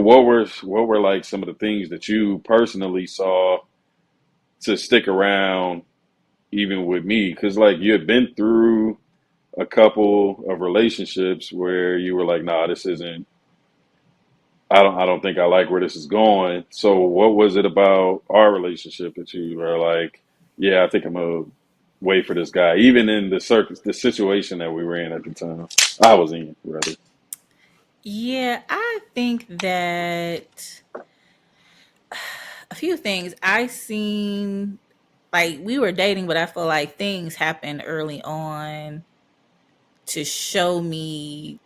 what were like some of the things that you personally saw to stick around even with me? Because like you had been through a couple of relationships where you were like, nah, this isn't. I don't think I like where this is going. So what was it about our relationship that you were like, yeah, I think I'm gonna wait for this guy, even in the situation that we were in at the time. I was in rather. Yeah, I think that a few things I seen, like we were dating, but I feel like things happened early on to show me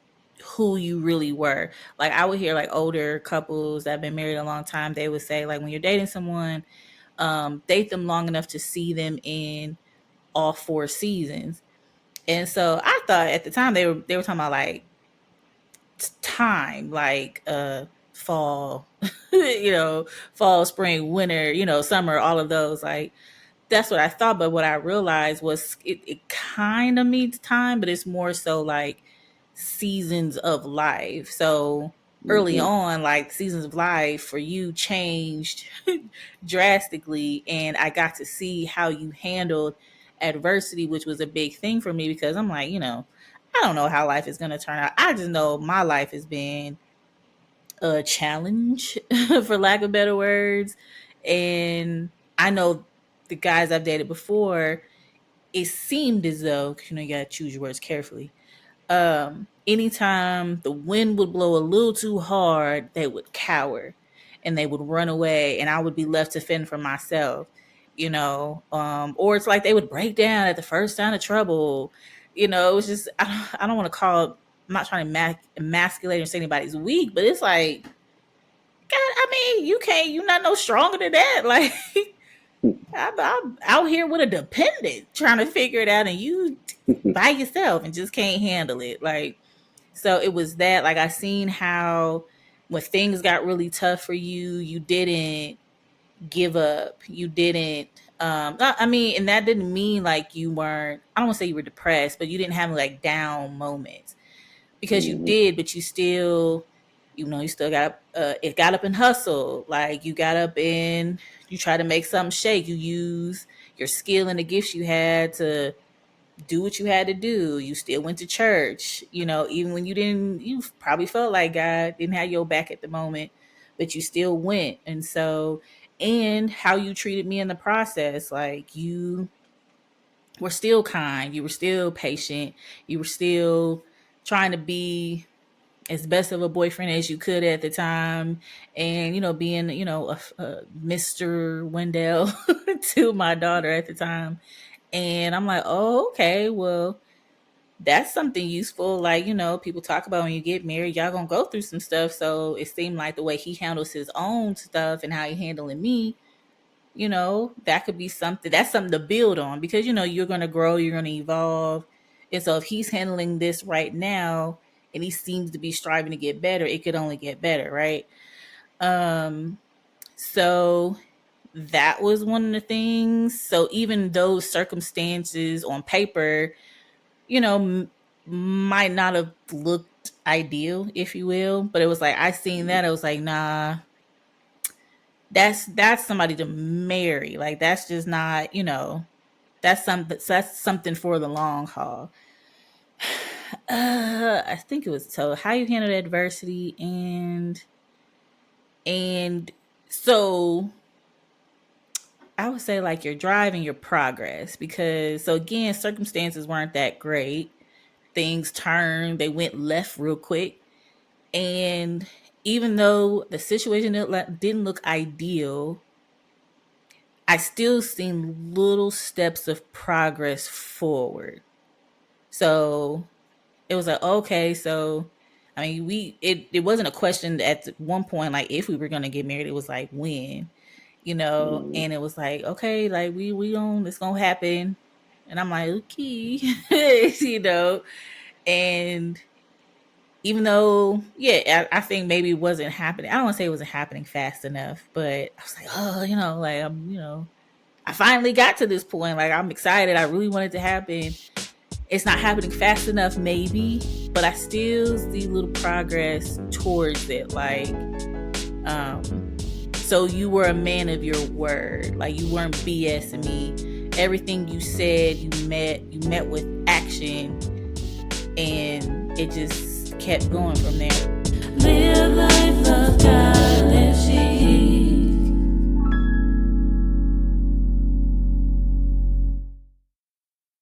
who you really were. Like I would hear like older couples that have been married a long time, they would say like when you're dating someone, date them long enough to see them in all four seasons. And so I thought at the time they were talking about like time, like fall, fall, spring, winter, summer, all of those. Like that's what I thought. But what I realized was it kind of means time, but it's more so like seasons of life. So early Hmm. on, like seasons of life for you changed drastically. And I got to see how you handled adversity, which was a big thing for me because I'm like, I don't know how life is going to turn out. I just know my life has been a challenge, for lack of better words. And I know the guys I've dated before, it seemed as though, 'cause, you got to choose your words carefully. Anytime the wind would blow a little too hard, they would cower and they would run away, and I would be left to fend for myself, or it's like they would break down at the first sign of trouble. It was just, I don't want to call it, I'm not trying to emasculate or say anybody's weak, but it's like, God, I mean, you're not no stronger than that. Like, I'm out here with a dependent trying to figure it out, and you by yourself and just can't handle it. Like, so it was that. Like, I seen how when things got really tough for you, you didn't give up. You didn't. I mean, and that didn't mean like you weren't. I don't want to say you were depressed, but you didn't have like down moments because you Hmm. did, but you still, you still got it got up and hustle. Like you got up and you try to make something shake. You use your skill and the gifts you had to do what you had to do. You still went to church, even when you probably felt like God didn't have your back at the moment, but you still went. And so, and how you treated me in the process, like you were still kind, you were still patient, you were still trying to be as best of a boyfriend as you could at the time, and being a Mr. Wendell to my daughter at the time. And I'm like, oh, okay, well, that's something useful. Like, people talk about when you get married, y'all gonna go through some stuff. So it seemed like the way he handles his own stuff and how he handling me, that could be something, that's something to build on because you're gonna grow, you're gonna evolve. And so if he's handling this right now and he seems to be striving to get better, it could only get better, right? Um, so that was one of the things. So even those circumstances on paper, might not have looked ideal, if you will, but it was like I seen that, I was like, nah, that's somebody to marry. Like that's just not, that's something for the long haul. I think it was so how you handle adversity and so I would say like your drive and your progress because so again circumstances weren't that great. Things turned, they went left real quick. And even though the situation didn't look ideal, I still seen little steps of progress forward. So it was like, okay, so I mean, it wasn't a question at one point like if we were gonna get married. It was like when, Hmm. and it was like, okay, like we don't, it's gonna happen. And I'm like, okay, and even though, yeah, I think maybe it wasn't happening. I don't want to say it wasn't happening fast enough, but I was like, oh, like I finally got to this point. Like I'm excited. I really want it to happen. It's not happening fast enough, maybe, but I still see little progress towards it. Like So you were a man of your word. Like, you weren't BSing me. Everything you said, you met with action, and it just kept going from there. Live life of God.